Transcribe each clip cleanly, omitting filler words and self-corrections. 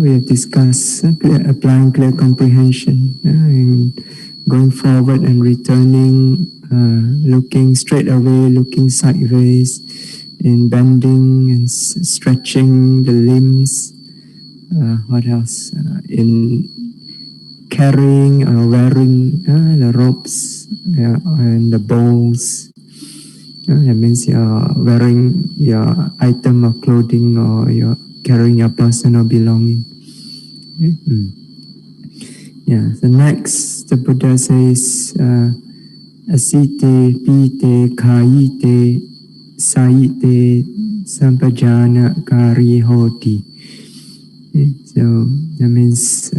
we have discussed applying clear comprehension, and going forward and returning, looking straight away, looking sideways, in bending and stretching the limbs. What else? In carrying or wearing the ropes and the bowls. That means you're wearing your item of clothing or you're carrying your personal belonging. Yeah. So next, the Buddha says, asite, pite, kayite, saite, sampajana kari hoti. So that means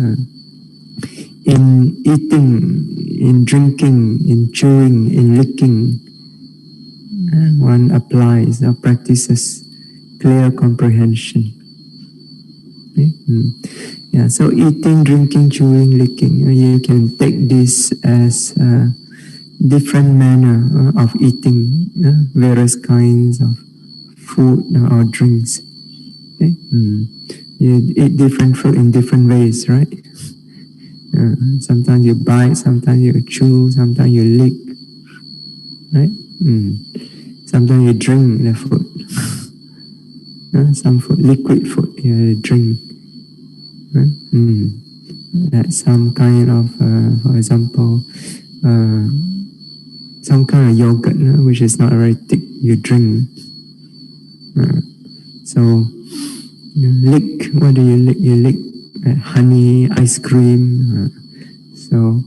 in eating, in drinking, in chewing, in licking, one applies or practices clear comprehension. Yeah, so eating, drinking, chewing, licking, you can take this as a different manner of eating various kinds of food or drinks. Okay? You eat different food in different ways, right? Sometimes you bite, sometimes you chew, sometimes you lick, right? Sometimes you drink the food. Some food, liquid food, you drink. Right? That's some kind of, for example, some kind of yogurt, which is not very thick, you drink. So, lick, what do you lick? You lick honey, ice cream. So,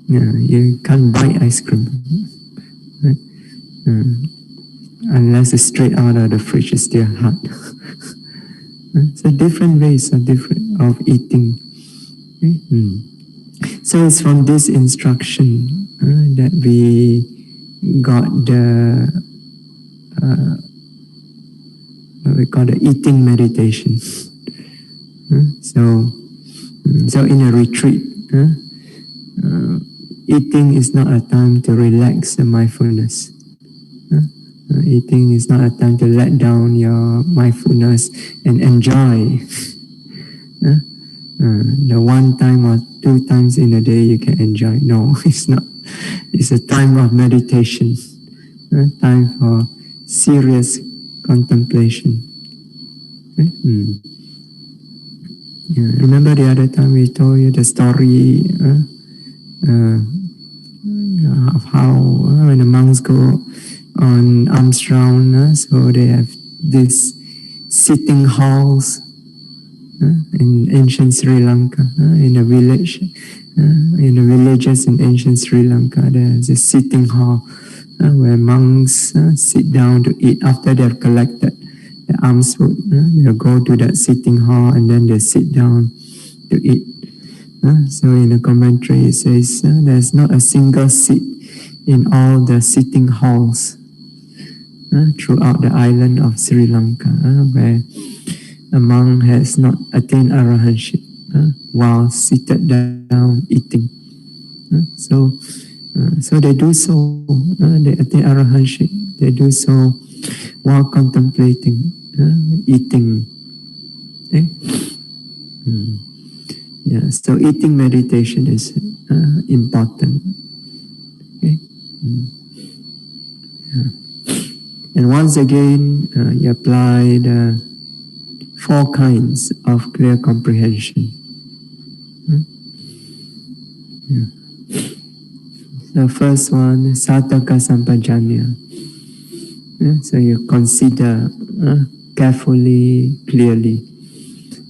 you can't buy ice cream. Right? Unless it's straight out of the fridge, it's still hot. So different ways of eating. So it's from this instruction that we got the what we call the eating meditation. So in a retreat, eating is not a time to relax the mindfulness. Eating is not a time to let down your mindfulness and enjoy. The one time or two times in a day you can enjoy. No, it's not. It's a time of meditation, time for serious contemplation. Remember the other time we told you the story of how when the monks go on alms round, so they have these sitting halls in ancient Sri Lanka, in a village, in the villages in ancient Sri Lanka. There's a sitting hall where monks sit down to eat after they've collected the alms food. They'll go to that sitting hall and then they sit down to eat. So in the commentary it says there's not a single seat in all the sitting halls throughout the island of Sri Lanka where a monk has not attained arahantship while seated down eating. So they do so, they attain arahantship, they do so while contemplating, eating. Okay? Yeah, so eating meditation is important. Okay? Yeah. And once again, you apply the 4 kinds of clear comprehension. Yeah. The first one, sataka sampajanya. So you consider carefully, clearly,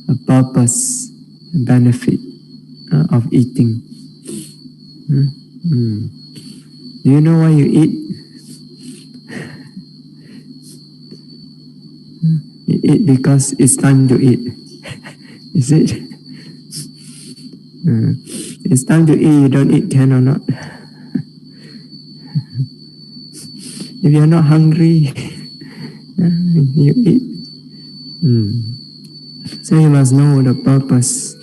a purpose, a benefit of eating. Do you know why you eat? You eat because it's time to eat. Is it? It's time to eat, you don't eat, can or not? If you're not hungry, you eat. So you must know the purpose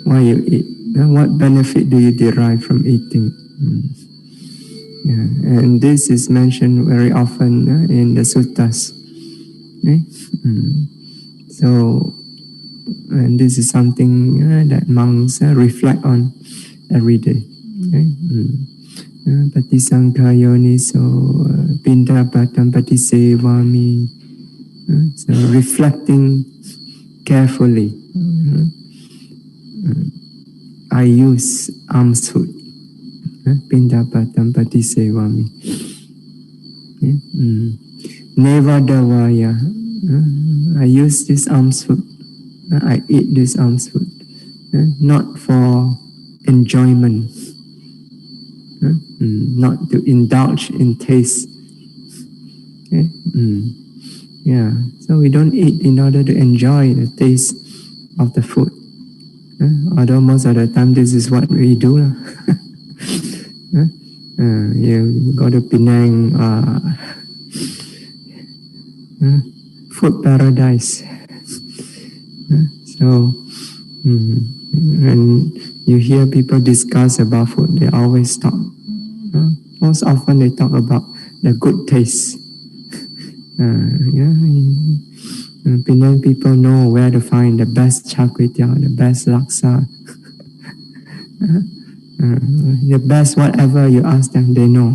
why you eat. What benefit do you derive from eating? And this is mentioned very often in the suttas. Okay? So And this is something that monks reflect on every day. Okay? Patisankha yoniso pinda patam patisevami. So reflecting carefully. I use alms food. Pinda patam patisevami. Nevadavaya. I use this alms food. I eat this alms food. Not for enjoyment. Not to indulge in taste. Okay? Yeah. So we don't eat in order to enjoy the taste of the food. Although most of the time this is what we do. You go to Penang, food paradise. So when you hear people discuss about food, they always talk. Most often they talk about the good taste. Penang people know where to find the best char kway teow, the best laksa, the best whatever you ask them, they know.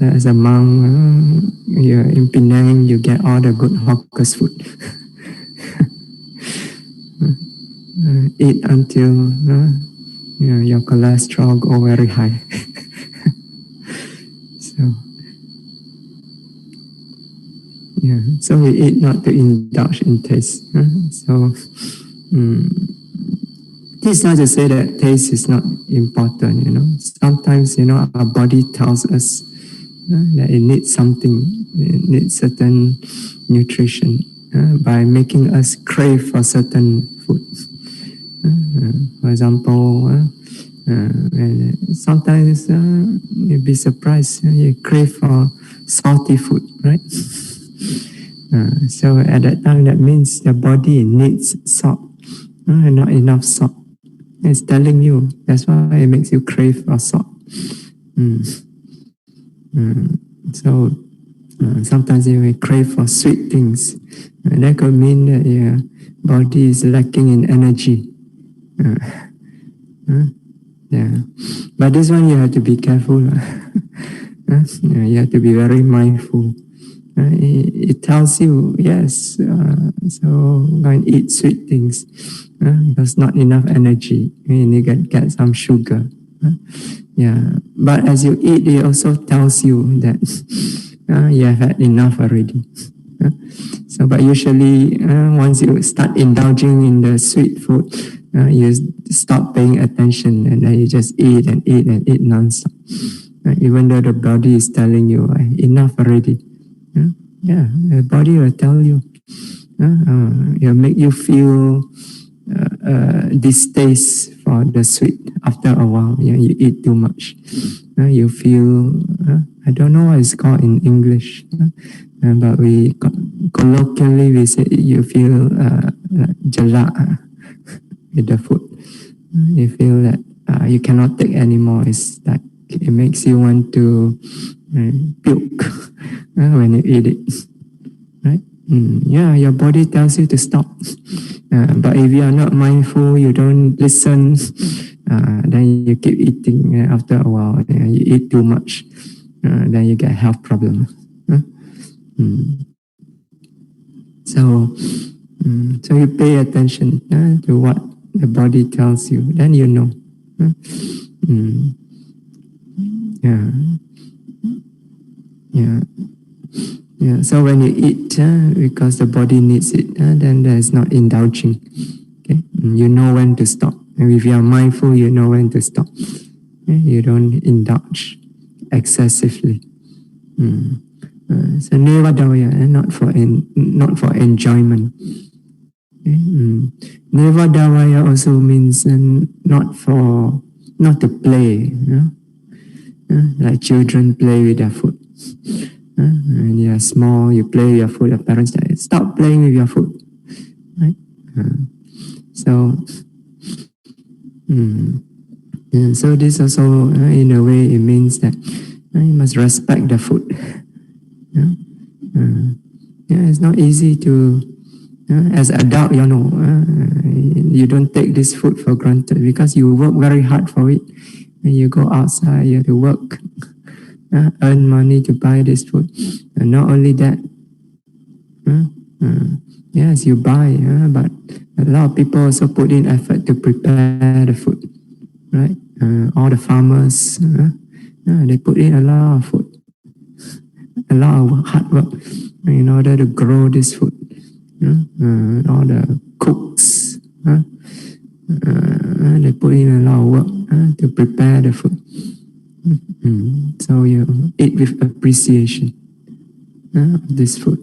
As a monk, you're in Penang, you get all the good hawkers food. Eat until your cholesterol go very high. So we eat not to indulge in taste. So this is not to say that taste is not important. Sometimes our body tells us that it needs something, it needs certain nutrition by making us crave for certain food. For example, sometimes you'll be surprised, you crave for salty food, right? So at that time, that means the body needs salt, not enough salt. It's telling you, that's why it makes you crave for salt. So sometimes you may crave for sweet things. That could mean that your body is lacking in energy. But this one you have to be careful. You have to be very mindful. It tells you, yes, so go and eat sweet things. There's not enough energy. You need to get some sugar. But as you eat, it also tells you that you have had enough already. But usually, once you start indulging in the sweet food, you stop paying attention and then you just eat and eat and eat non-stop. Even though the body is telling you, enough already. The body will tell you. It'll make you feel distaste for the sweet after a while. You eat too much. You feel, I don't know what it's called in English, but we colloquially we say you feel jalak with the food. You feel that you cannot take anymore. It's like it makes you want to puke when you eat it, right? Your body tells you to stop. But if you are not mindful, you don't listen, then you keep eating. After a while, you eat too much, then you get health problem. So you pay attention to what the body tells you, then you know. So when you eat, because the body needs it, then there is not indulging. Okay? You know when to stop. And if you are mindful, you know when to stop. Okay? You don't indulge excessively. So nevadavaya, not for enjoyment. Okay? Nevadavaya also means not to play. Like children play with their food. When you are small, you play with your food. Your parents say, "Stop playing with your food." Right? So this also, in a way, it means that you must respect the food. it's not easy to, as an adult, you don't take this food for granted because you work very hard for it. And you go outside, you have to work, earn money to buy this food. And not only that, yes, you buy, but a lot of people also put in effort to prepare the food, right? All the farmers, they put in a lot of food, a lot of hard work in order to grow this food. All the cooks, they put in a lot of work to prepare the food. So you eat with appreciation of this food.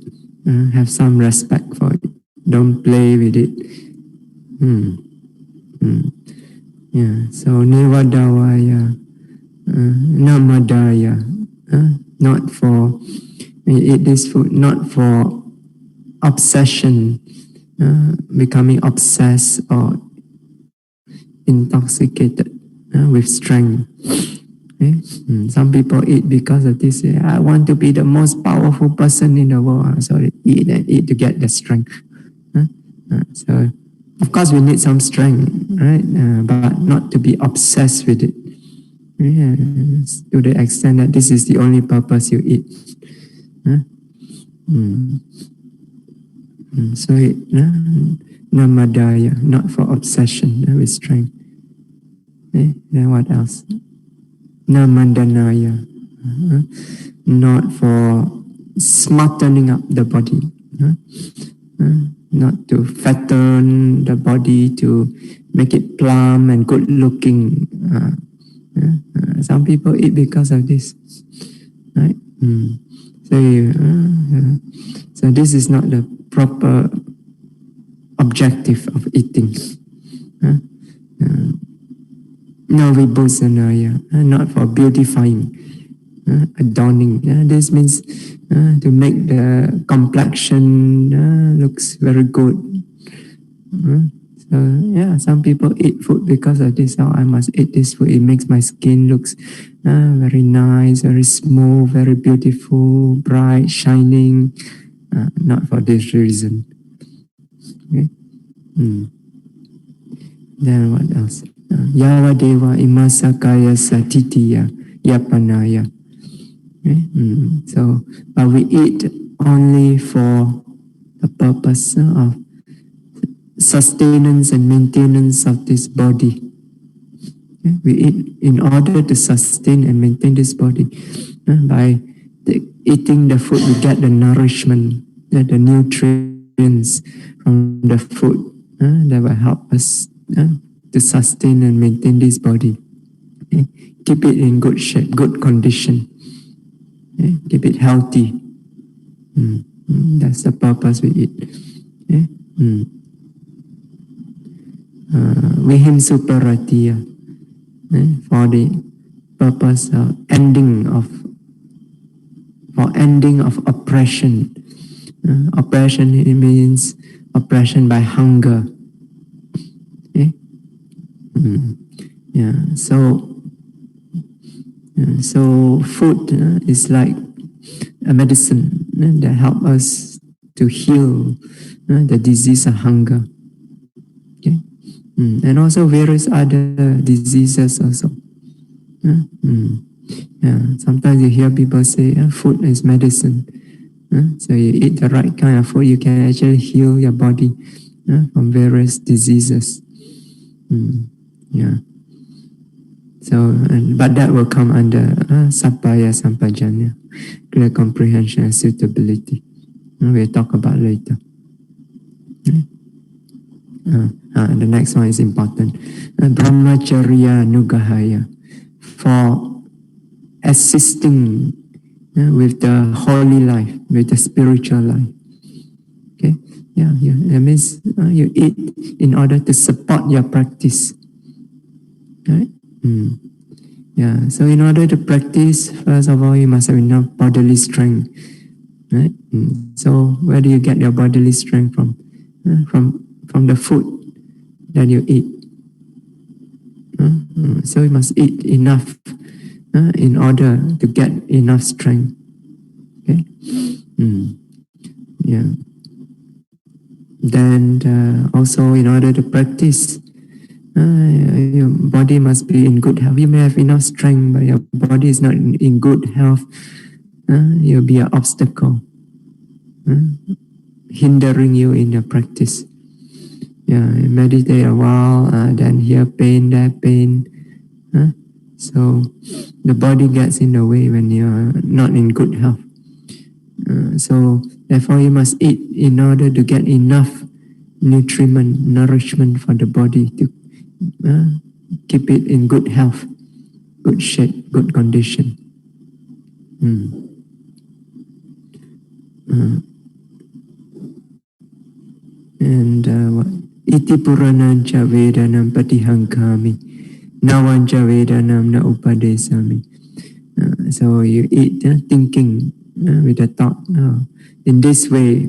Have some respect for it. Don't play with it. So nivadavaya, namadaya, not for, you eat this food not for obsession, becoming obsessed or intoxicated with strength. Okay? Some people eat because of this. I want to be the most powerful person in the world, so they eat and eat to get the strength. So, of course, we need some strength, right? But not to be obsessed with it. To the extent that this is the only purpose you eat. So, namadaya, not for obsession with strength. Then what else? Namandanaya, not for smartening up the body, not to fatten the body, to make it plump and good looking. Some people eat because of this, right? So this is not the proper objective of eating. No Vipassana, not for beautifying, adorning. This means to make the complexion looks very good. So some people eat food because of this. Oh, I must eat this food. It makes my skin looks very nice, very smooth, very beautiful, bright, shining. Not for this reason. Okay. Then what else? Yavadeva imasakaya satitiya yapanaya. Okay? So, but we eat only for the purpose of sustenance and maintenance of this body. Okay? We eat in order to sustain and maintain this body. By eating the food, we get the nourishment, the nutrients from the food that will help us to sustain and maintain this body. Okay? Keep it in good shape, good condition. Okay? Keep it healthy. That's the purpose we eat. Okay? Vihim suparatiya, for the purpose of ending of oppression. Oppression, it means oppression by hunger. Okay? So food is like a medicine that helps us to heal the disease of hunger. Okay? And also various other diseases also. Sometimes you hear people say food is medicine. So you eat the right kind of food, you can actually heal your body from various diseases. So, but that will come under sappaya sampajanya, clear comprehension and suitability. We'll talk about later. The next one is important. Brahmacharya nugahaya, for assisting with the holy life, with the spiritual life. Okay, that means you eat in order to support your practice. Right? So in order to practice, first of all, you must have enough bodily strength. Right? So where do you get your bodily strength from? From the food that you eat. So you must eat enough in order to get enough strength. Okay. Yeah. Then also, in order to practice, your body must be in good health. You may have enough strength, but your body is not in good health. You'll be an obstacle, hindering you in your practice. Yeah, you meditate a while, then here pain, there pain. So the body gets in the way when you're not in good health. So therefore you must eat in order to get enough nutriment, nourishment for the body to keep it in good health, good shape, good condition. And what? Iti puranancha vedanam patihankami navancha vedanam na upadesami. So you eat thinking with a thought. In this way,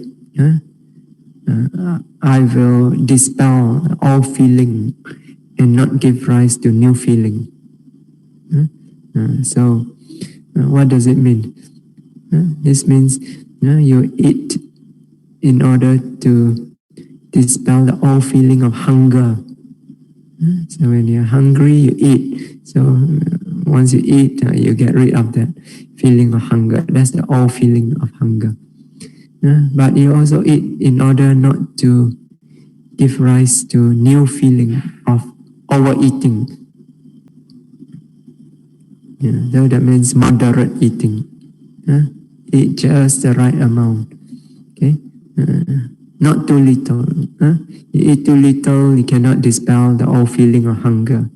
I will dispel all feeling and not give rise to new feeling. So what does it mean? This means you eat in order to dispel the old feeling of hunger. So when you're hungry, you eat. So once you eat, you get rid of that feeling of hunger. That's the old feeling of hunger. But you also eat in order not to give rise to new feeling of overeating. So that means moderate eating. Eat just the right amount. Okay, not too little. You eat too little, you cannot dispel the old feeling of hunger.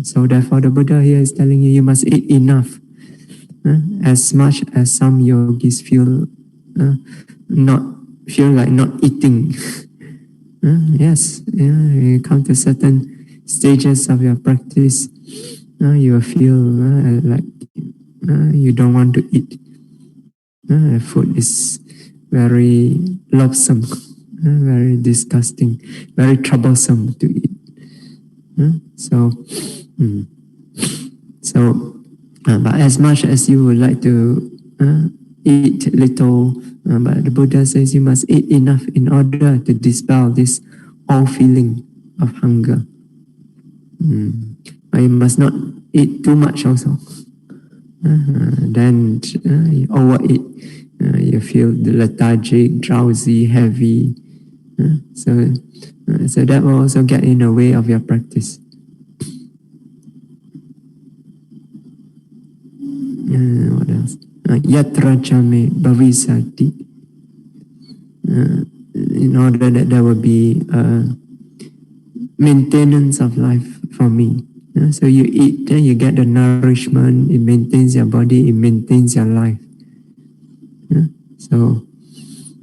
So therefore, the Buddha here is telling you must eat enough, as much as some yogis feel like not eating. Yes, you come to certain stages of your practice, you will feel like you don't want to eat. Food is very loathsome, very disgusting, very troublesome to eat. But as much as you would like to eat little, but the Buddha says you must eat enough in order to dispel this old feeling of hunger. But you must not eat too much also. Then you overeat, you feel lethargic, drowsy, heavy. So that will also get in the way of your practice. What else? Yatra chame bhavisati. In order that there will be maintenance of life for me. So you eat, you get the nourishment, it maintains your body, it maintains your life. So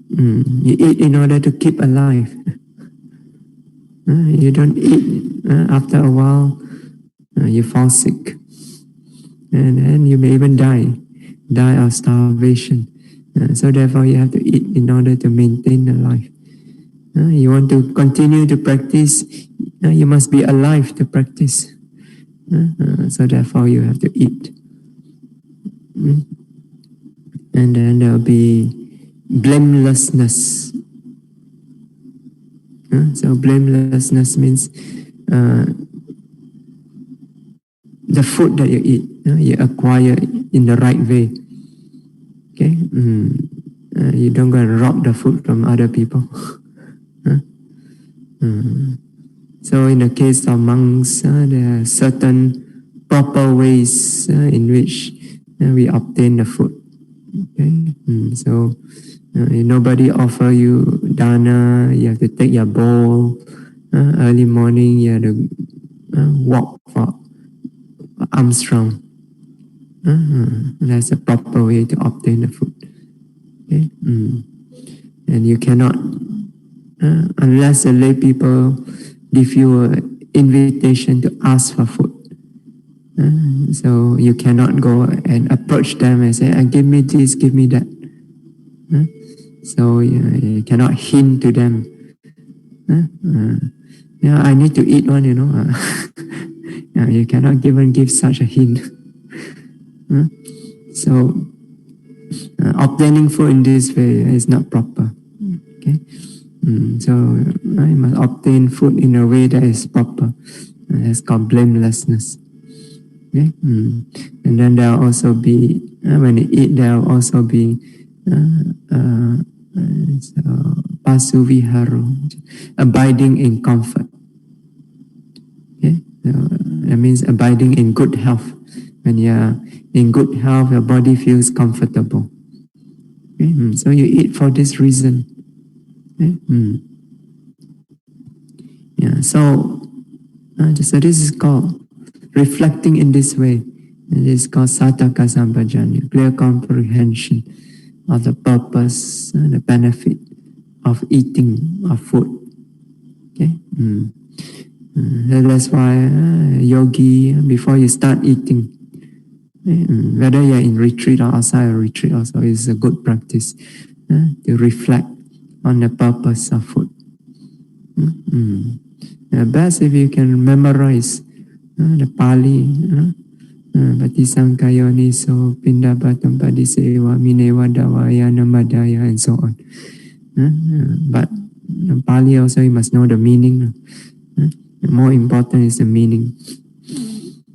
you eat in order to keep alive. You don't eat, after a while you fall sick. And then you may even die of starvation. So therefore you have to eat in order to maintain the life. You want to continue to practice, you must be alive to practice. So therefore you have to eat. And then there will be blamelessness. So blamelessness means the food that you eat, you acquire in the right way. Okay, you don't go and rob the food from other people. So in the case of monks, there are certain proper ways in which we obtain the food. Okay, so nobody offer you dana. You have to take your bowl. Early morning, you have to walk for Armstrong. That's a proper way to obtain the food. Okay? And you cannot, unless the lay people give you an invitation to ask for food. So you cannot go and approach them and say, give me this, give me that. So you cannot hint to them. I need to eat one, you cannot even give such a hint. So Obtaining food in this way is not proper. Okay, so you must obtain food in a way that is proper. It's called blamelessness. Okay, and then there will also be when you eat, there will also be pasuviharo, abiding in comfort. Okay, that means abiding in good health. When you are in good health, your body feels comfortable. Okay? So you eat for this reason. Okay? Yeah. So this is called reflecting in this way. It is called sataka sampajanya, clear comprehension of the purpose and the benefit of eating of food. Okay. That's why yogi, before you start eating, whether you're in retreat or outside a retreat, also is a good practice to reflect on the purpose of food. Best if you can memorize the Pali, Patisankaya Niso, Pindabatam Padisewa, Minewa Dawaya, Namadaya, and so on. But in Pali also you must know the meaning. The more important is the meaning.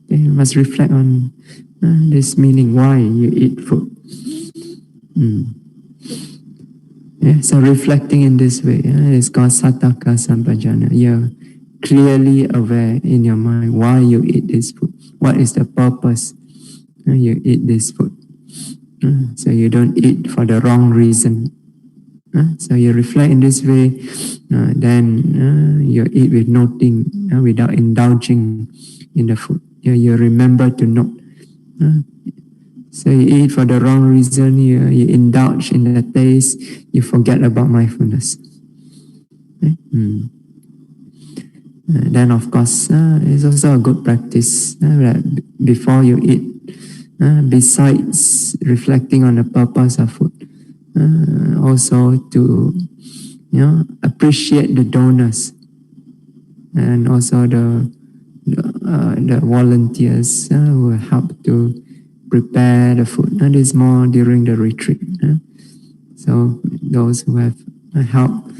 You must reflect on this meaning, why you eat food. Yeah, so reflecting in this way is called sataka sampajana. You're clearly aware in your mind why you eat this food. What is the purpose you eat this food? So you don't eat for the wrong reason. So you reflect in this way, then you eat with noting, without indulging in the food. You remember to note. So you eat for the wrong reason, you indulge in the taste, you forget about mindfulness. Okay? Then of course, it's also a good practice that before you eat, besides reflecting on the purpose of food, also to appreciate the donors and also the volunteers who help to prepare the food. That is more during the retreat. So those who have helped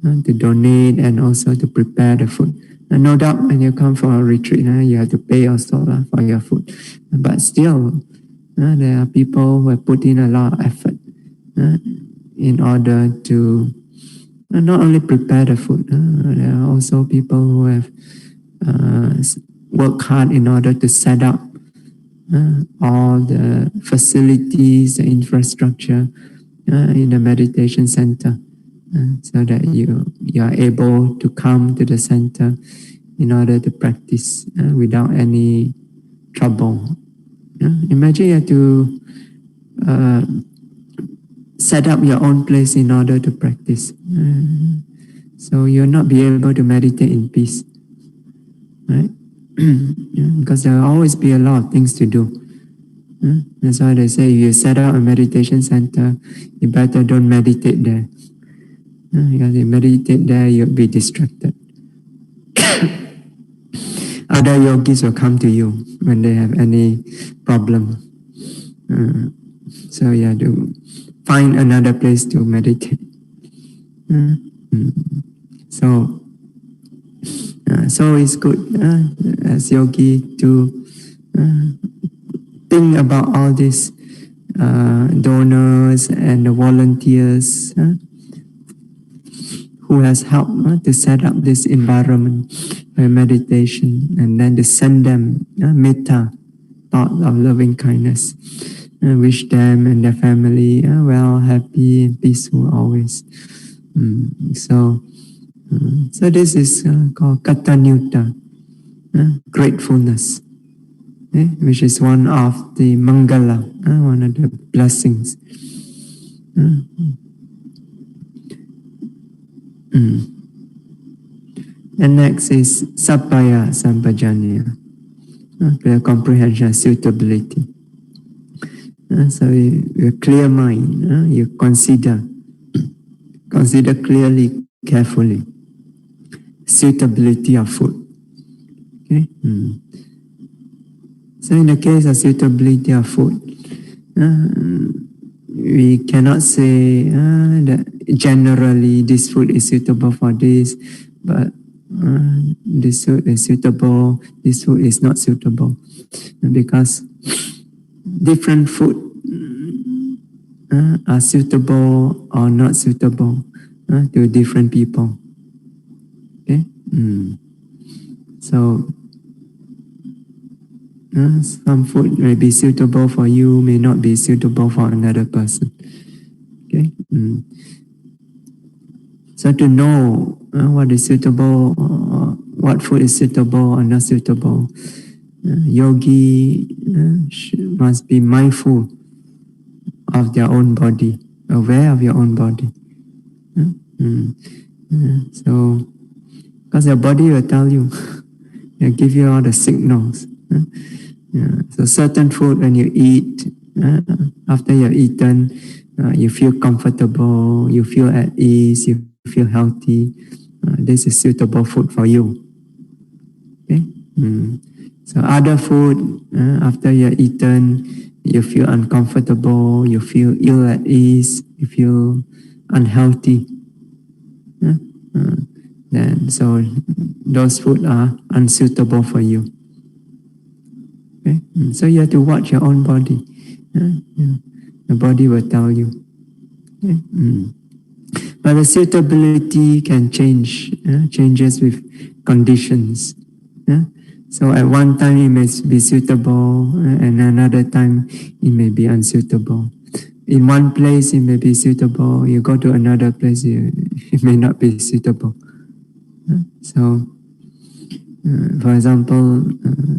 to donate and also to prepare the food. And no doubt when you come for a retreat, you have to pay also for your food. But still, there are people who have put in a lot of effort in order to not only prepare the food, there are also people who have worked hard in order to set up all the facilities, the infrastructure in the meditation center, so that you are able to come to the center in order to practice without any trouble. Imagine you have to set up your own place in order to practice. So you'll not be able to meditate in peace, right? Because there will always be a lot of things to do. That's why they say if you set up a meditation center, you better don't meditate there. Because if you meditate there, you'll be distracted. Other yogis will come to you when they have any problem. So you have to find another place to meditate. So it's good as yogi to think about all these donors and the volunteers who has helped to set up this environment for meditation, and then to send them metta, thought of loving kindness. Wish them and their family well, happy and peaceful always. So this is called katanyutta, gratefulness, which is one of the mangala, one of the blessings. And next is sappaya sampajanya, clear comprehension, suitability. So your clear mind, you consider clearly, carefully, suitability of food. Okay. So in the case of suitability of food, we cannot say that generally this food is suitable for this, but this food is suitable, this food is not suitable, because different food are suitable or not suitable to different people. Okay, so some food may be suitable for you, may not be suitable for another person. Okay, so to know what is suitable, what food is suitable or not suitable, yogi must be mindful of their own body, aware of your own body. So, because your body will tell you, will give you all the signals. So certain food when you eat, after you've eaten, you feel comfortable, you feel at ease, you feel healthy. This is suitable food for you. Okay? So other food, after you've eaten, you feel uncomfortable, you feel ill at ease, you feel unhealthy. Then so those food are unsuitable for you. Okay? So you have to watch your own body. The body will tell you. Okay? But the suitability can change, changes with conditions. So at one time it may be suitable, and another time it may be unsuitable. In one place it may be suitable, you go to another place it may not be suitable. So, for example,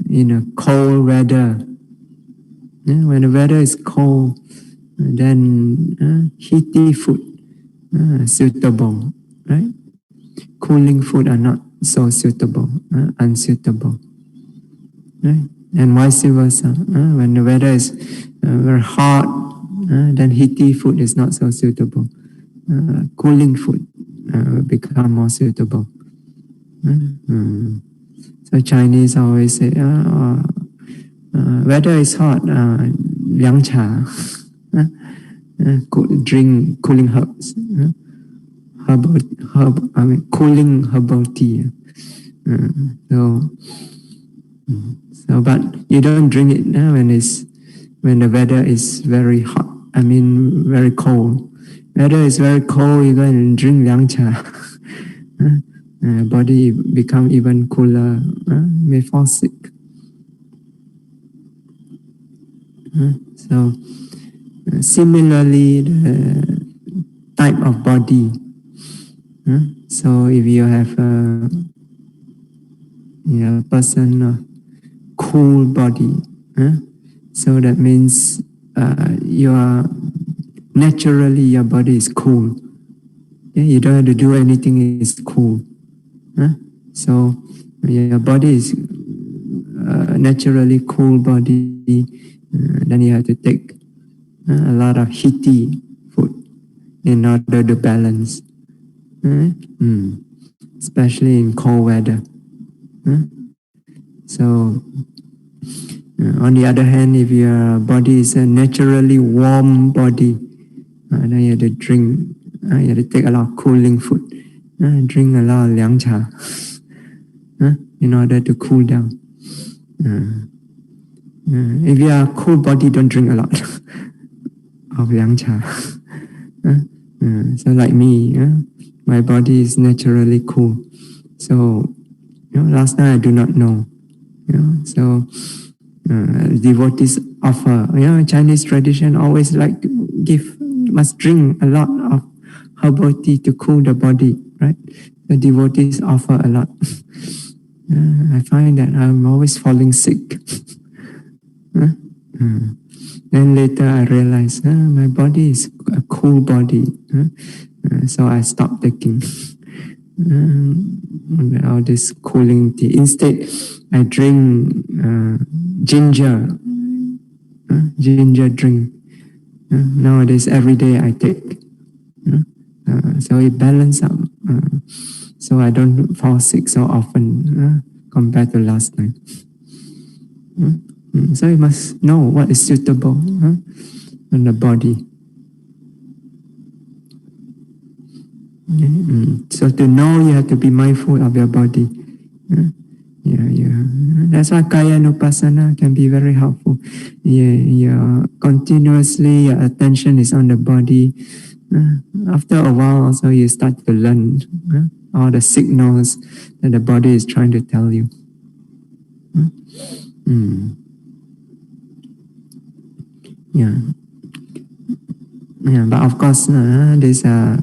in a cold weather, when the weather is cold, then heaty food suitable, right? Cooling food are not so suitable, unsuitable. Right? And vice versa. When the weather is very hot, then heaty food is not so suitable. Cooling food will become more suitable. So Chinese always say, weather is hot, 凉茶, drink cooling herbs, cooling herbal tea. So, but you don't drink it when the weather is very hot. Very cold. Weather is very cold. You go and drink 凉茶. Body become even cooler. May fall sick. So similarly, the type of body. So if you have a person cool body, so that means naturally your body is cool. You don't have to do anything, it's cool. So your body is naturally cool body, then you have to take a lot of heaty food in order to balance, especially in cold weather. So on the other hand, if your body is a naturally warm body, then you have to drink, you have to take a lot of cooling food, drink a lot of 凉茶 in order to cool down. If you are a cool body, don't drink a lot of 凉茶. So like me, my body is naturally cool. So last night I do not know. So devotees offer, Chinese tradition always like to must drink a lot of herbal tea to cool the body, right? The devotees offer a lot. I find that I'm always falling sick. Then later I realized my body is a cool body, so I stopped taking all this cooling tea. Instead, I drink ginger drink. Nowadays, every day I take. So it balances out. So I don't fall sick so often compared to last time. So you must know what is suitable on the body. So to know, you have to be mindful of your body. That's why kaya nupassana can be very helpful. Continuously your attention is on the body. After a while, also you start to learn all the signals that the body is trying to tell you. But of course, these are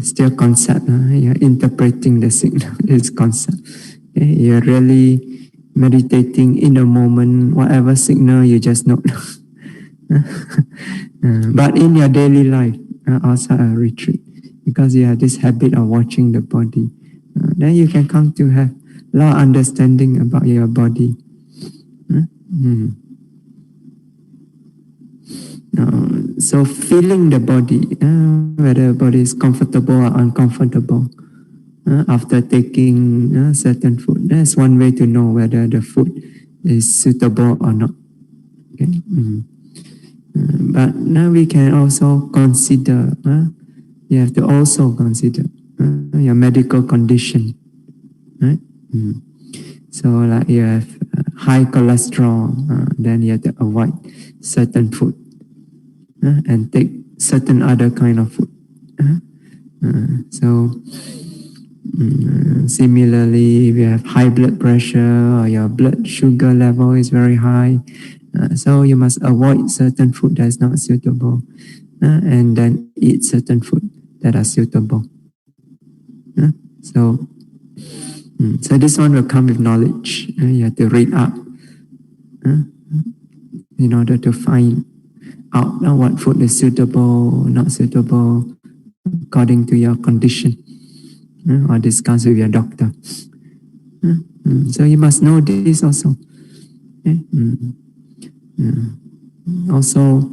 still concept. You're interpreting the signal. This concept. You're really meditating in a moment. Whatever signal, you just know. But in your daily life, also a retreat, because you have this habit of watching the body, then you can come to have a lot of understanding about your body. So feeling the body, whether the body is comfortable or uncomfortable, after taking certain food, that's one way to know whether the food is suitable or not. Okay? But now we can also consider, you have to also consider your medical condition. Right? So like you have high cholesterol, then you have to avoid certain food and take certain other kind of food. Similarly, if you have high blood pressure or your blood sugar level is very high, so you must avoid certain food that is not suitable and then eat certain food that are suitable. So this one will come with knowledge. You have to read up in order to find out what food is suitable, not suitable, according to your condition, or discuss with your doctor. So you must know this also. Also,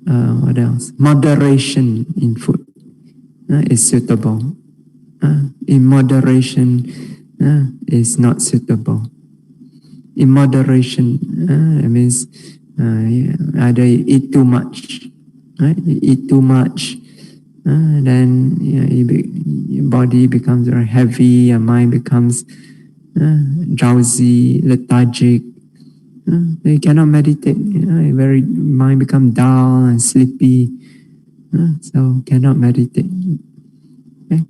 what else? Moderation in food is suitable. In moderation is not suitable. In moderation, it means either you eat too much, right? You eat too much, then your body becomes very heavy, your mind becomes drowsy, lethargic. You cannot meditate. Your mind becomes dull and sleepy, so cannot meditate. Okay?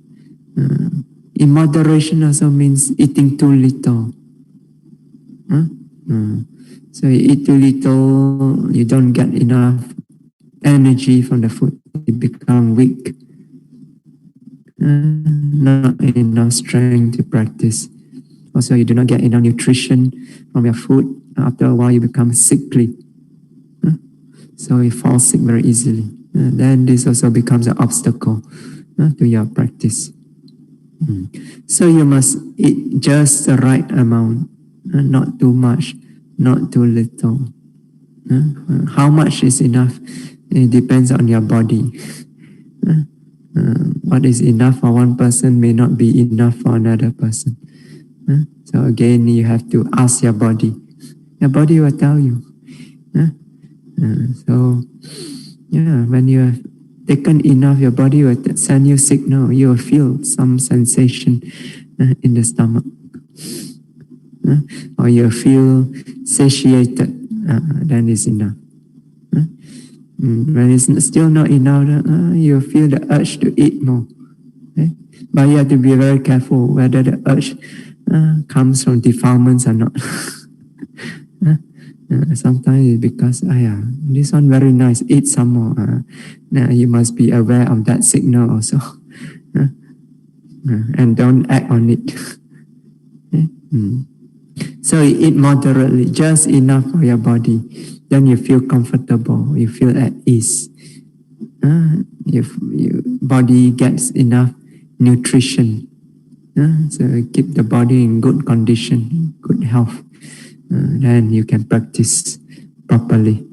In moderation also means eating too little. So you eat too little, you don't get enough energy from the food, you become weak, not enough strength to practice. Also, you do not get enough nutrition from your food. After a while, you become sickly. So you fall sick very easily. Then this also becomes an obstacle to your practice. So you must eat just the right amount, not too much, not too little. How much is enough? It depends on your body. What is enough for one person may not be enough for another person. So again, you have to ask your body. Your body will tell you. When you have taken enough, your body will send you signal. You will feel some sensation in the stomach. Or you feel satiated, then it's enough. When it's still not enough, you feel the urge to eat more. Okay? But you have to be very careful whether the urge comes from defilements or not. Sometimes it's because, this one very nice, eat some more. Now you must be aware of that signal also. And don't act on it. Okay? So you eat moderately, just enough for your body. Then you feel comfortable, you feel at ease. Your body gets enough nutrition. So keep the body in good condition, good health. Then you can practice properly.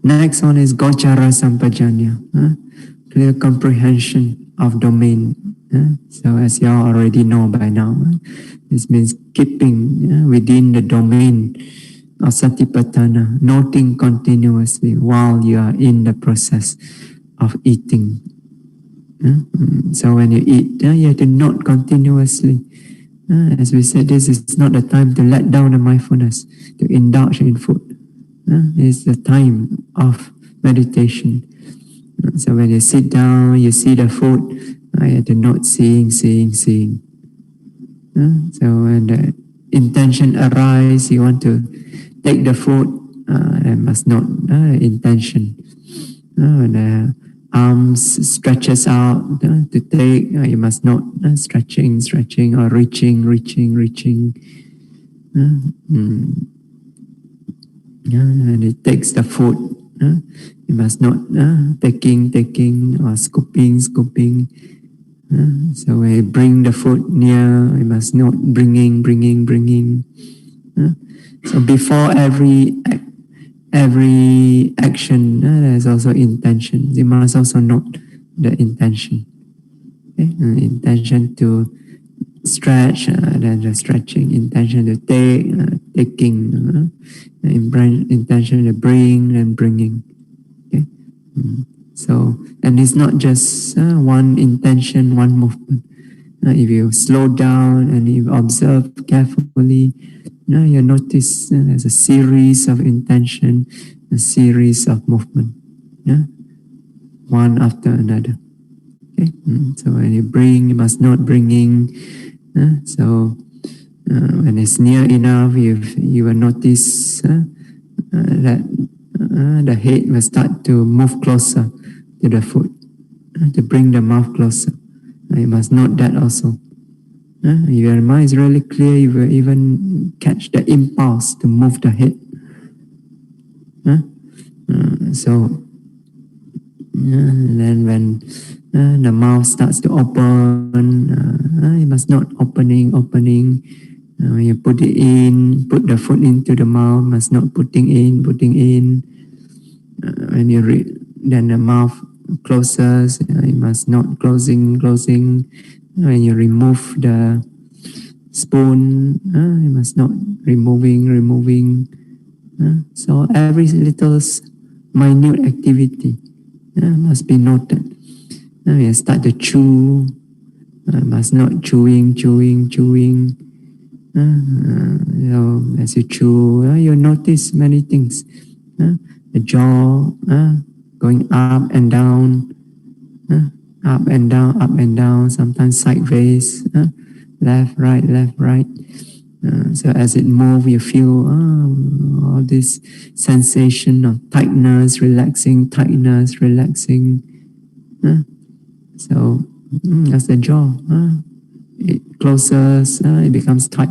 Next one is Gochara Sampajanya, clear comprehension of domain. So as you already know by now, this means keeping within the domain or satipatthana, noting continuously while you are in the process of eating. So when you eat, you have to note continuously. As we said, this is not the time to let down the mindfulness, to indulge in food. It's the time of meditation. So when you sit down, you see the food, you have to note seeing. So when the intention arises, you want to take the food, I must note intention. When the arms stretches out to take, you must note stretching, or reaching. And it takes the food, you must note taking, or scooping. So when you bring the food near, you must note bringing. So before every action, there's also intention. You must also note the intention. Okay? Intention to stretch, then the stretching. Intention to take, taking. Intention to bring, and bringing. Okay? So, and it's not just one intention, one movement. If you slow down and you observe carefully, you notice there's a series of intention, a series of movement, one after another. Okay? So when you bring, you must note bringing. So when it's near enough, you will notice that the head will start to move closer to the food, to bring the mouth closer. You must note that also. If your mind is really clear, you will even catch the impulse to move the head. So then when the mouth starts to open, you must note opening. When you put it in, put the food into the mouth, must not putting in. When you then the mouth closes, you must not closing. When you remove the spoon, you must not removing. So every little minute activity must be noted. When you start to chew, must not chewing. As you chew, you notice many things. The jaw going up and down, up and down, sometimes sideways, left, right. So as it moves, you feel all this sensation of tightness, relaxing. So as the jaw, it closes, it becomes tight.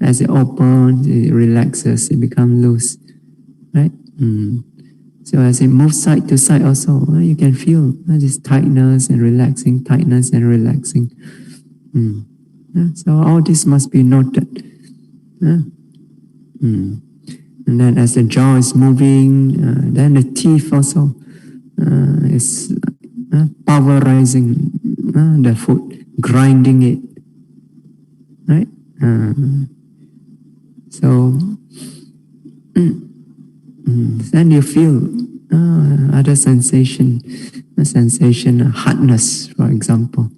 As it opens, it relaxes, it becomes loose. Right? So as it moves side to side also, you can feel this tightness and relaxing. So all this must be noted. And then as the jaw is moving, then the teeth also is pulverizing the food, grinding it. Right? So then you feel other sensation, hardness, for example.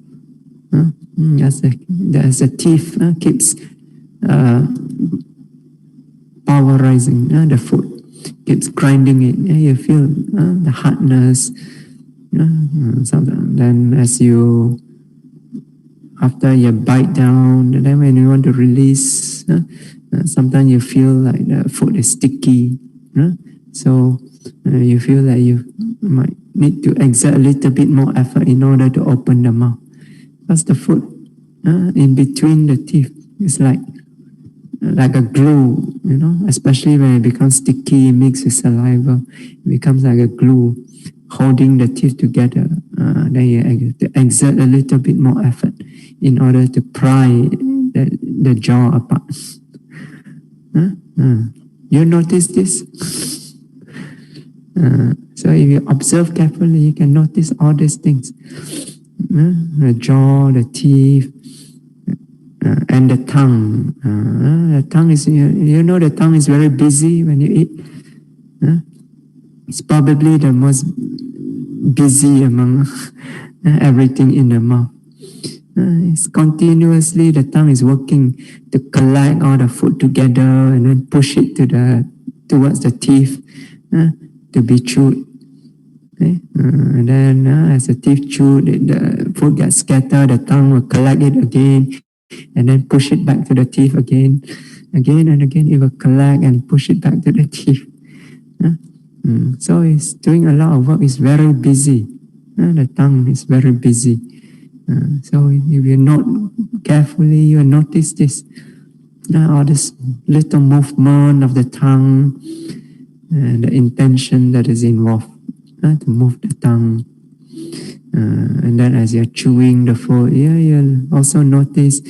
As the teeth keeps pulverizing the food, keeps grinding it, you feel the hardness. Then as you, after you bite down, and then when you want to release, sometimes you feel like the food is sticky. So you feel that you might need to exert a little bit more effort in order to open the mouth. Because the food in between the teeth is like a glue, especially when it becomes sticky, mixed with saliva, it becomes like a glue holding the teeth together. Then you have to exert a little bit more effort in order to pry the jaw apart. You notice this? So if you observe carefully, you can notice all these things. The jaw, the teeth, And the tongue. The tongue is, you know, the tongue is very busy when you eat. It's probably the most busy among everything in the mouth. It's continuously, the tongue is working to collect all the food together and then push it towards the teeth to be chewed. Okay? And then as the teeth chew, the food gets scattered, the tongue will collect it again and then push it back to the teeth again. Again and again, it will collect and push it back to the teeth. So it's doing a lot of work, it's very busy. The tongue is very busy. So if you note carefully, you will notice this. All this little movement of the tongue and the intention that is involved to move the tongue. And then as you're chewing the food, you'll also notice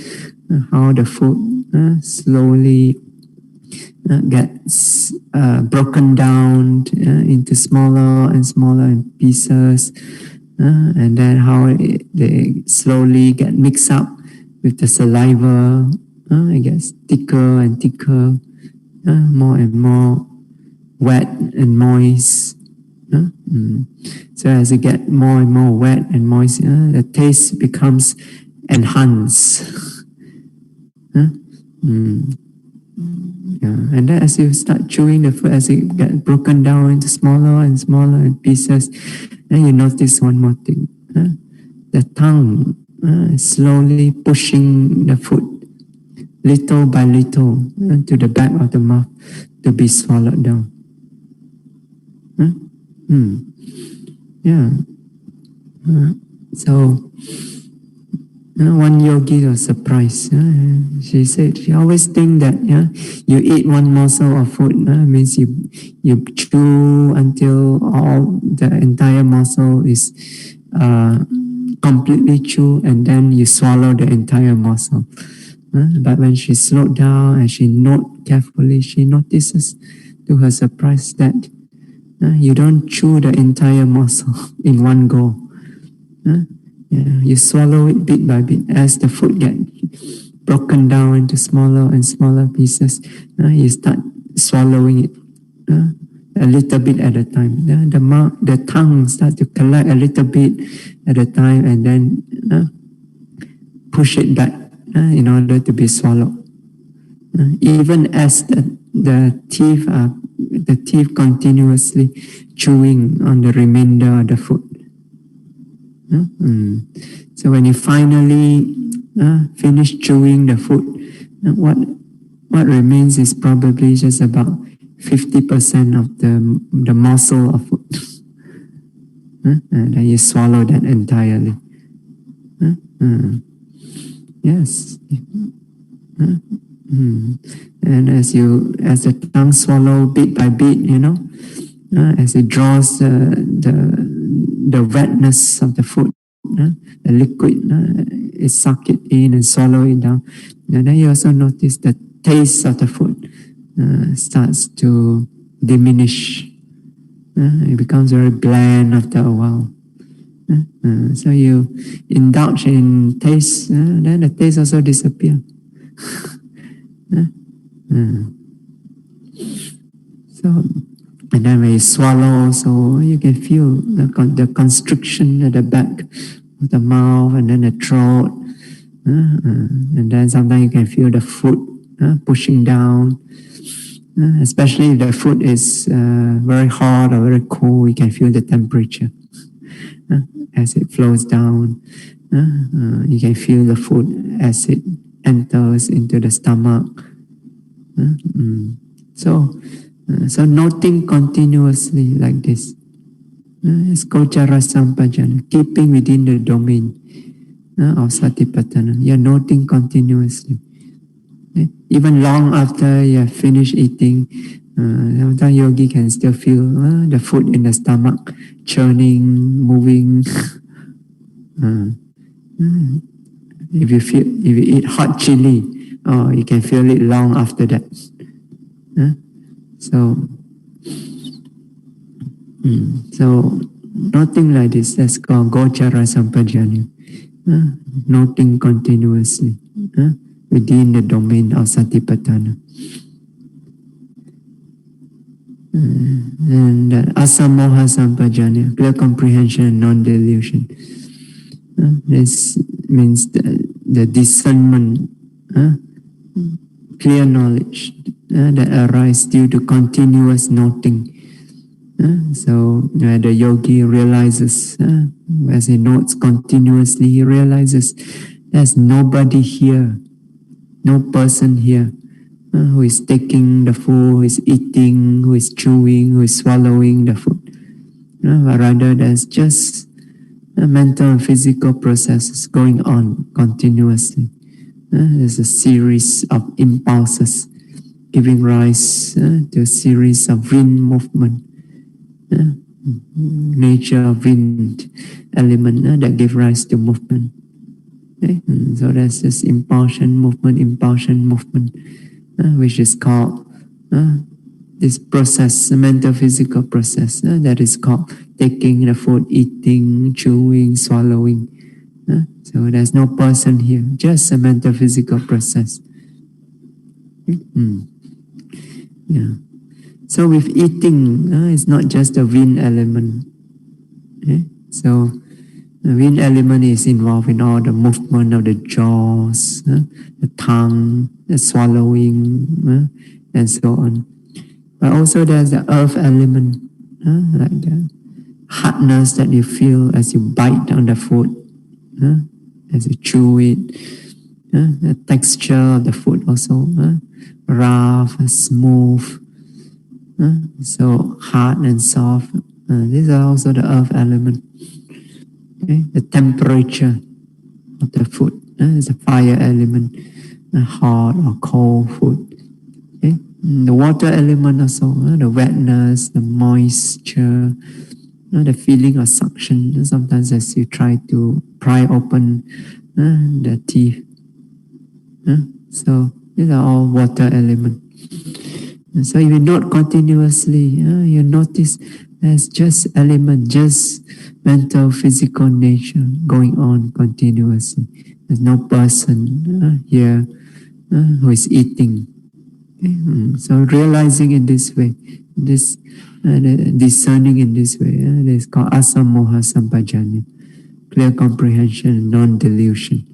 how the food slowly gets broken down into smaller and smaller pieces. And then how they slowly get mixed up with the saliva. It gets thicker and thicker, more and more wet and moist. So as it gets more and more wet and moist, the taste becomes enhanced. And then as you start chewing the food, as it gets broken down into smaller and smaller pieces, then you notice one more thing. The tongue is slowly pushing the food little by little to the back of the mouth to be swallowed down. So one yogi was surprised. She said she always think that you eat one morsel of food means you chew until all the entire morsel is completely chewed, and then you swallow the entire morsel. But when she slowed down and she note carefully, she notices to her surprise that you don't chew the entire morsel in one go. You swallow it bit by bit. As the food gets broken down into smaller and smaller pieces, you start swallowing it a little bit at a time. The tongue starts to collect a little bit at a time and then push it back in order to be swallowed. Even as the teeth continuously chewing on the remainder of the food. So when you finally finish chewing the food, what remains is probably just about 50% of the morsel of food. And then you swallow that entirely. Yes. And as the tongue swallow bit by bit, as it draws the wetness of the food, the liquid, it suck it in and swallow it down. And then you also notice the taste of the food starts to diminish. It becomes very bland after a while. So you indulge in taste, then the taste also disappears. So, and then when you swallow also, you can feel the constriction at the back of the mouth and then the throat. And then sometimes you can feel the food pushing down. Especially if the food is very hot or very cool, you can feel the temperature as it flows down. You can feel the food as it enters into the stomach. So noting continuously like this is Gochara Sampajana, keeping within the domain of Satipatthana. You're noting continuously. Even long after you have finished eating, sometimes yogi can still feel the food in the stomach churning, moving. If you eat hot chili, you can feel it long after that. So noting like this, that's called Gochara Sampajanya. Noting continuously within the domain of Satipatthana. And asamoha sampajanya, clear comprehension and non-delusion. This means the discernment, clear knowledge that arises due to continuous noting. So the yogi realizes, as he notes continuously, he realizes there's nobody here, no person here who is taking the food, who is eating, who is chewing, who is swallowing the food. But rather there's just mental and physical processes going on continuously. There's a series of impulses giving rise to a series of wind movement, nature of wind element that give rise to movement. Okay? So there's this impulsion, movement, which is called this process, mental physical process, that is called taking the food, eating, chewing, swallowing. So there's no person here, just a mental physical process. Yeah. So with eating, it's not just a wind element. Okay? So the wind element is involved in all the movement of the jaws, the tongue, the swallowing, and so on. But also there's the earth element, like the hardness that you feel as you bite on the food, as you chew it, the texture of the food also, rough and smooth, so hard and soft. These are also the earth element. Okay? The temperature of the food is a fire element, hot or cold food. Okay? The water element also, the wetness, the moisture, the feeling of suction. Sometimes as you try to pry open the teeth. So these are all water elements. So if you note continuously, you notice there's just element, just mental, physical nature going on continuously. There's no person here who is eating. Okay? So realizing in this way, this discerning in this way, it is called asamoha sampajanya, clear comprehension, non-delusion.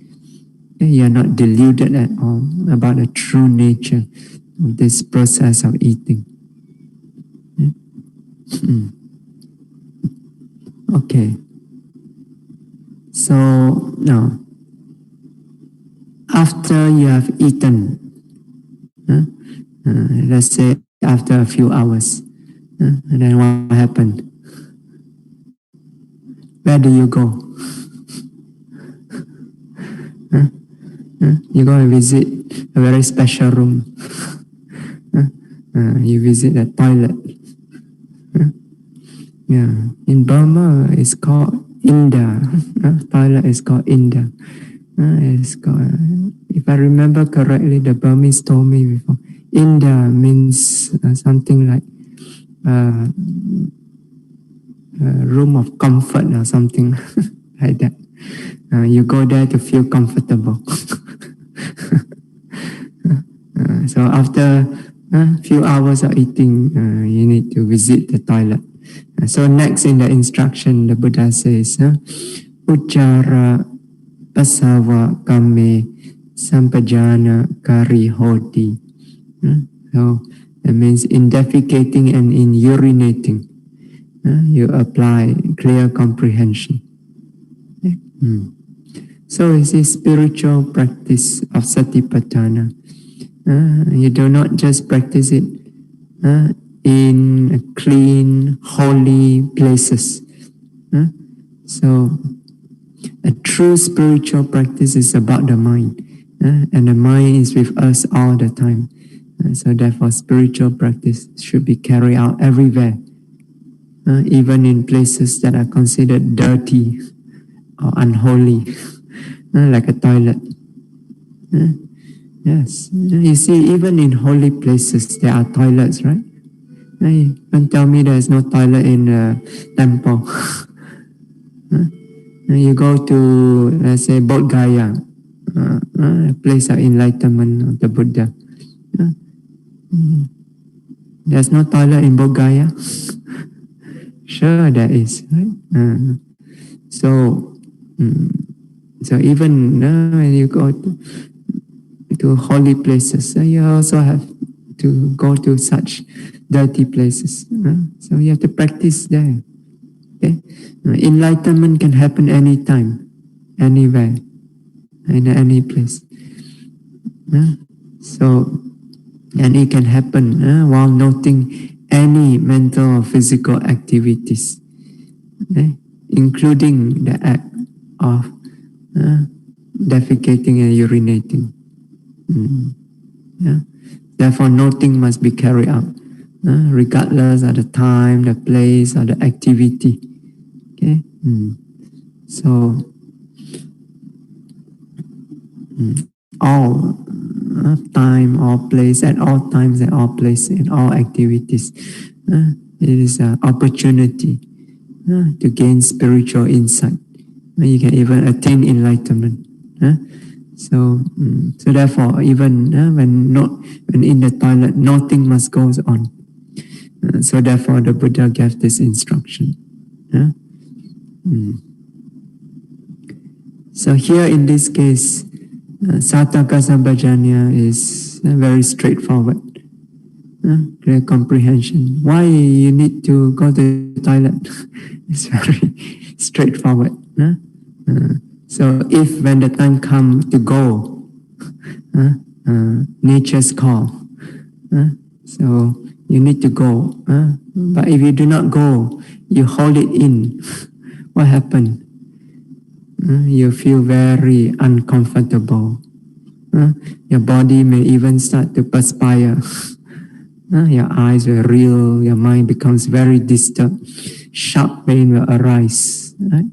Okay? You are not deluded at all about the true nature of this process of eating. Okay. So now, after you have eaten, let's say after a few hours, and then what happened? Where do you go? You go and visit a very special room. You visit a toilet. Yeah, in Burma it's called Inda. Toilet is called Inda. It's called, if I remember correctly, the Burmese told me before. Inda means something like room of comfort or something like that. You go there to feel comfortable. So after a few hours of eating, you need to visit the toilet. So next in the instruction, the Buddha says, Uchara pasava kame sampajana kari hoti. So that means in defecating and in urinating, you apply clear comprehension. So it's a spiritual practice of Satipatthana. You do not just practice it in clean, holy places. So a true spiritual practice is about the mind, and the mind is with us all the time. So therefore, spiritual practice should be carried out everywhere, even in places that are considered dirty or unholy, like a toilet. Yes, you see, even in holy places, there are toilets, right? You don't tell me there is no toilet in a temple. You go to, let's say, Bodh Gaya, place of enlightenment of the Buddha. There's no toilet in Bodh Gaya? Sure, there is, right? So even when you go to holy places, you also have to go to such dirty places. So you have to practice there. Okay? Enlightenment can happen anytime, anywhere, in any place. So, and it can happen while noting any mental or physical activities, including the act of defecating and urinating. Therefore, noting must be carried out, regardless of the time, the place, or the activity. Okay, so all time, all place, at all times, at all places, in all activities, it is an opportunity to gain spiritual insight. You can even attain enlightenment. So therefore, even when in the toilet, nothing must go on. So therefore, the Buddha gave this instruction. So here in this case, Sattaka Sampajanya is very straightforward. Clear comprehension. Why you need to go to the toilet? It's very straightforward. So if when the time comes to go, nature's call, so you need to go. But if you do not go, you hold it in. What happens? You feel very uncomfortable. Your body may even start to perspire. Your eyes will reel, your mind becomes very disturbed. Sharp pain will arise. Right?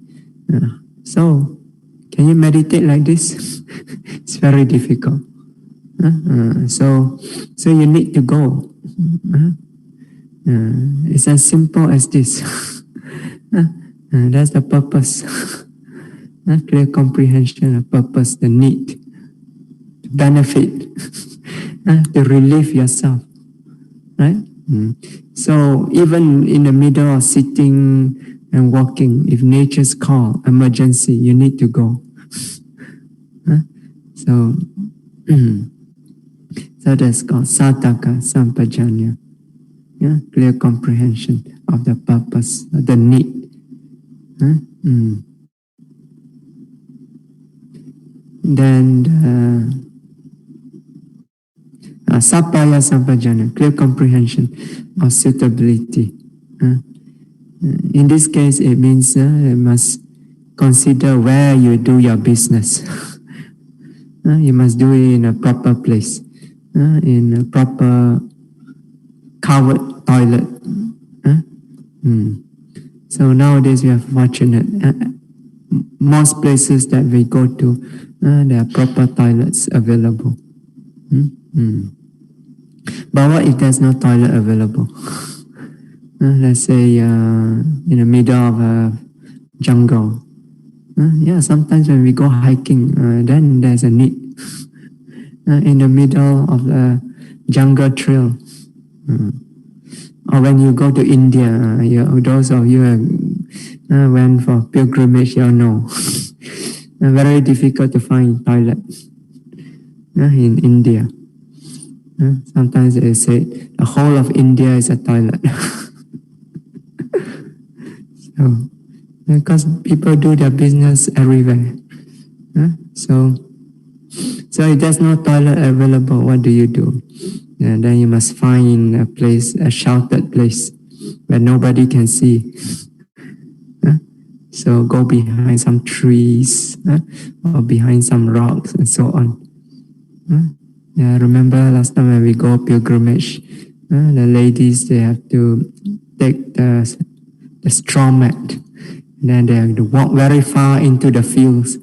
So, can you meditate like this? It's very difficult. So you need to go. It's as simple as this. That's the purpose. Clear comprehension of purpose, the need to benefit, to relieve yourself. Right? So even in the middle of sitting and walking, if nature's call, emergency, you need to go. So that's called Sattaka Sampajanya. Clear comprehension of the purpose, the need. Then Sappaya Sampajanya, clear comprehension of suitability. In this case, it means you must consider where you do your business. You must do it in a proper place, in a proper covered toilet. So nowadays we are fortunate. Most places that we go to, there are proper toilets available. But what if there's no toilet available? Let's say in the middle of a jungle. Sometimes when we go hiking, then there's a need. In the middle of the jungle trail. Or when you go to India, those of you who went for pilgrimage, you know. Very difficult to find toilet in India. Sometimes they say the whole of India is a toilet. So, because people do their business everywhere. So if there's no toilet available, what do you do? Then you must find a place, a sheltered place where nobody can see. So go behind some trees or behind some rocks and so on. Remember last time when we go pilgrimage, the ladies, they have to take the straw mat. Then they have to walk very far into the fields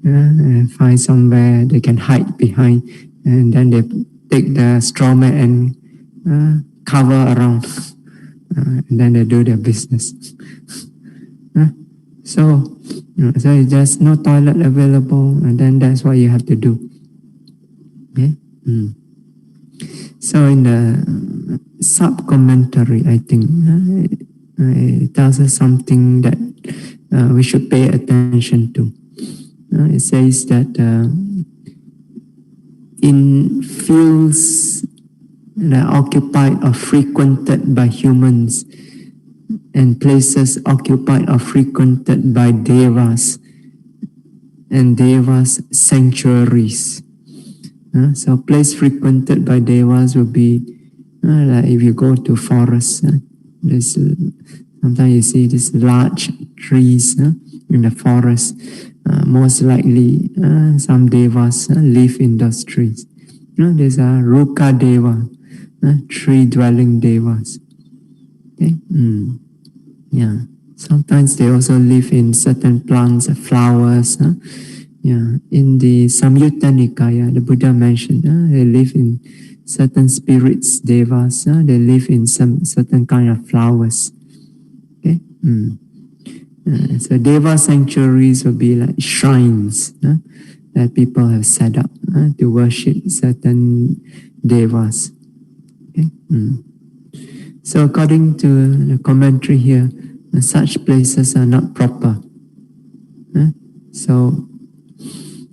and find somewhere they can hide behind. And then they take the straw mat and cover around. And then they do their business. So, so if there's no toilet available, and then that's what you have to do. Okay? So in the sub-commentary, I think, it tells us something that we should pay attention to. It says that in fields that are occupied or frequented by humans and places occupied or frequented by devas and devas sanctuaries. So place frequented by devas will be like if you go to forests, sometimes you see these large trees in the forest. Most likely some devas live in those trees. These are Ruka Deva, tree-dwelling devas. Okay? Yeah. Sometimes they also live in certain plants, flowers. Yeah. In the Samyutta Nikaya, the Buddha mentioned they live in certain spirits, devas. They live in some certain kind of flowers. Okay. So deva sanctuaries will be like shrines that people have set up to worship certain devas. Okay. So according to the commentary here, such places are not proper. So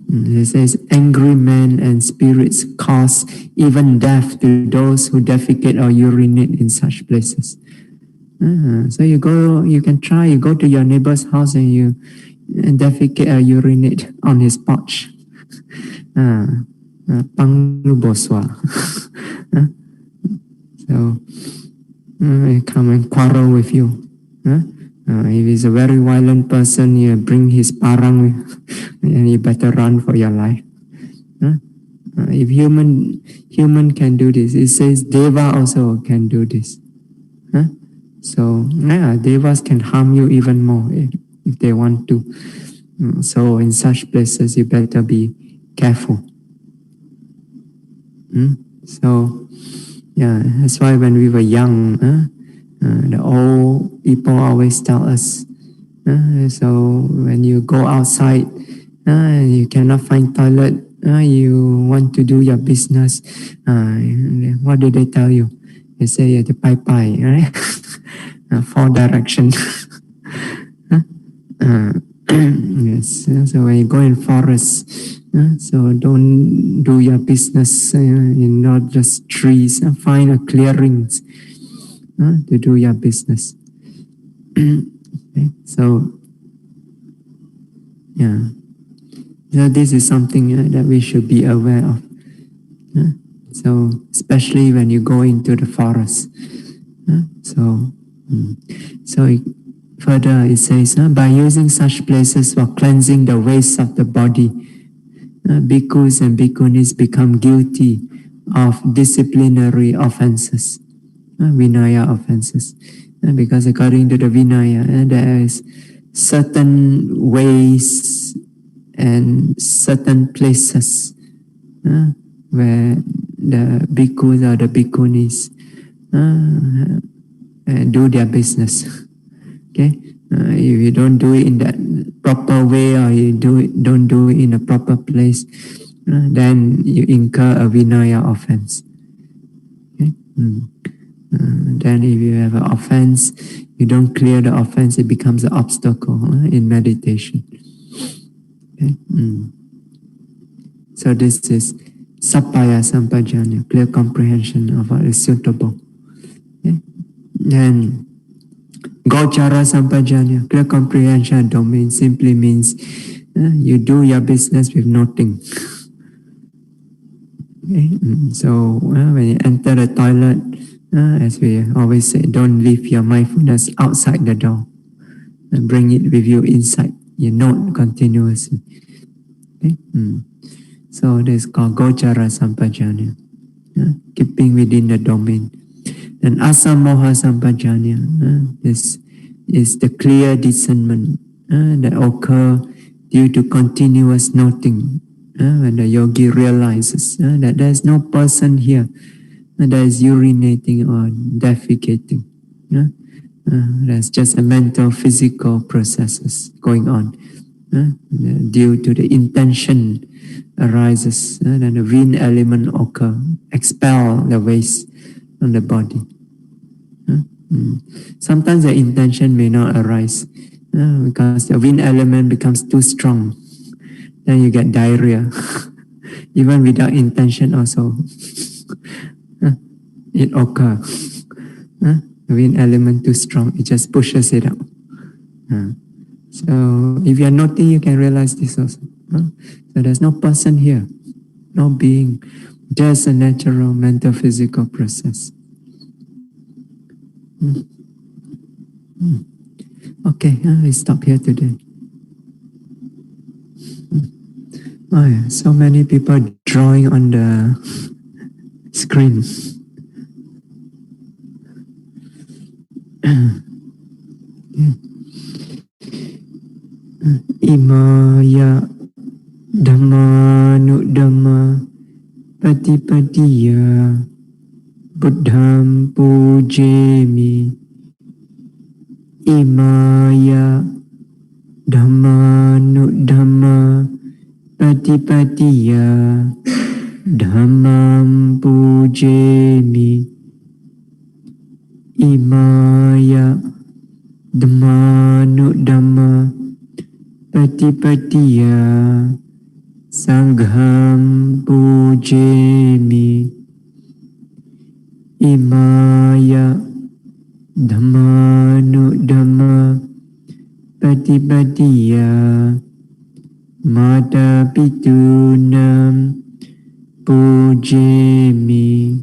it says angry men and spirits cause even death to those who defecate or urinate in such places. So you can try, you go to your neighbor's house and you defecate or urinate on his porch. Pang lu boswa. So he come and quarrel with you. If he's a very violent person, you bring his parang and you better run for your life. If human can do this, it says deva also can do this. So devas can harm you even more if they want to. So in such places, you better be careful. So yeah, that's why when we were young, the old people always tell us, so when you go outside, you cannot find toilet, you want to do your business, what do they tell you? They say you have to pai, right? 4 direction. Yes, so when you go in forest, so don't do your business in not just trees, find a clearings to do your business. Okay, so yeah, so this is something that we should be aware of. So especially when you go into the forest. So further it says, by using such places for cleansing the waste of the body, bhikkhus and bhikkhunis become guilty of disciplinary offenses, Vinaya offenses. Because according to the Vinaya, there is certain ways and certain places where the bhikkhus or the bhikkhunis do their business. Okay, if you don't do it in that proper way, or you don't do it in a proper place, then you incur a Vinaya offense. Okay? Then if you have an offense, you don't clear the offense, it becomes an obstacle in meditation. Okay? So this is Sappaya Sampajanya, clear comprehension of what is suitable. Okay? Then Gochara Sampajanya, clear comprehension of domain, simply means you do your business with nothing. Okay? So when you enter the toilet, as we always say, don't leave your mindfulness outside the door. And bring it with you inside. You note continuously. Okay? So this is called Gochara Sampajanya, keeping within the domain. And Asamoha Sampajanya, this is the clear discernment that occur due to continuous noting. When the yogi realizes that there is no person here that is urinating or defecating. That's just a mental, physical processes going on. Due to the intention arises, then the wind element occur, expel the waste from the body. Sometimes the intention may not arise because the wind element becomes too strong. Then you get diarrhea. Even without intention also. It occurs. The wind element too strong, it just pushes it out. So if you are noting, you can realize this also. So there's no person here, no being, just a natural mental physical process. Okay, we stop here today. Oh yeah, so many people drawing on the screen. Imaya Dhamma nu Dhamma Patipatiya Buddham Pujemi. Imaya Dhamma nu Dhamma Patipatiya Dhammam Pujemi. Imaya Dhamma nu Dhamma Patipatiya Sangham Pujemi. Imaya Dhamma nu Dhamma Patipatiya Mata Pitunam Pujemi.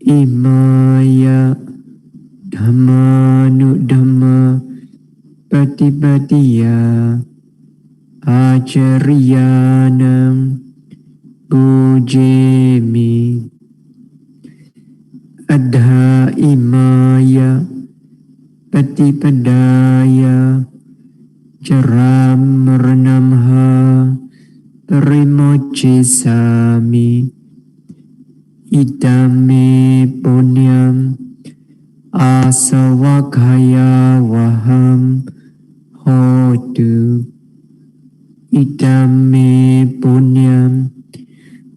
Imaya Dhamma nu Dhamma Patipatiya Acariyanam Pujemi. Adha imaya Patipadaya Jaram Ranamha Parimochisami. Idame punyam Asavakaya Vaham Hotu. Idame punyam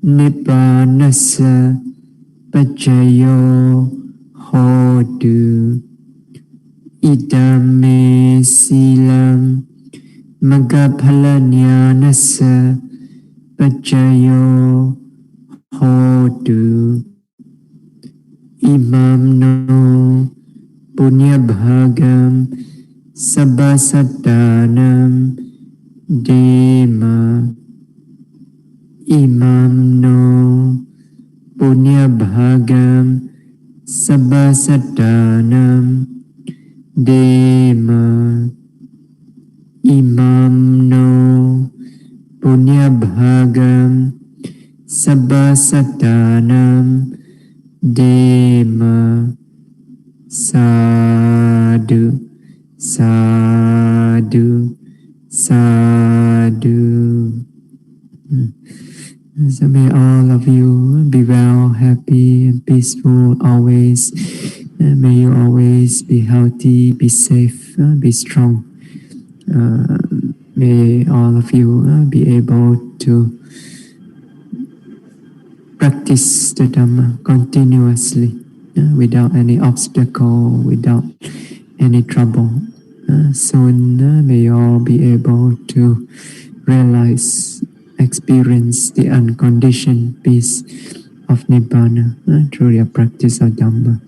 Nippanasa Pacayo Hotu. Idame silam Magaphalanyanasa Pacayo Hotu. Imam no Punya Bhagam Sabbasatanam Dema. Imam no Punya Bhagam Sabbasatanam Dema. Imam no Punya Bhagam Sabbasatanam Dema. Sadhu, sadhu, sadhu. So may all of you be well, happy and peaceful always. May you always be healthy, be safe, be strong. May all of you be able to practice the Dhamma continuously without any obstacle, without any trouble. Soon may you all be able to realize, experience the unconditioned peace of Nibbana through your practice of Dhamma.